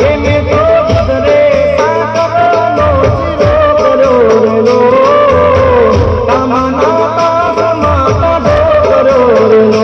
એને તો સુધરે સાકરનો શિરો કર્યો રેલો કામના પાસમાં કાઢો કર્યો રેલો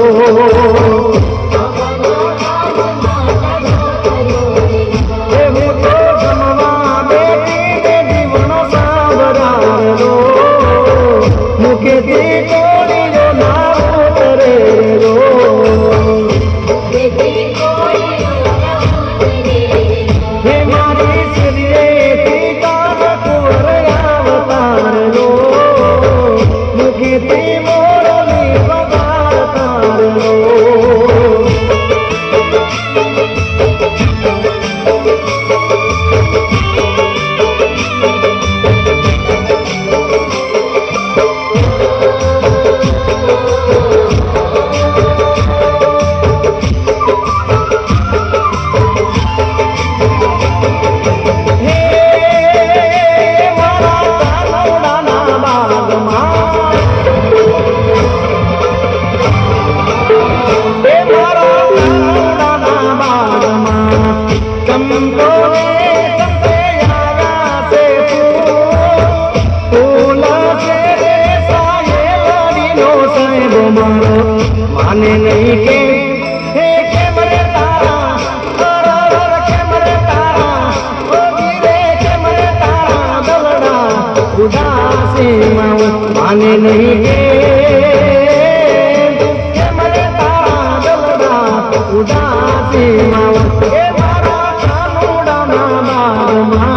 माने नहीं के हे के मरे तारा और के मरे तारा ओ गिरे के मरे तारा दलड़ा उदासी माओ माने नहीं के मरे तारा दलड़ा उदासी माओ ए मारा कानूड़ा ना मारमा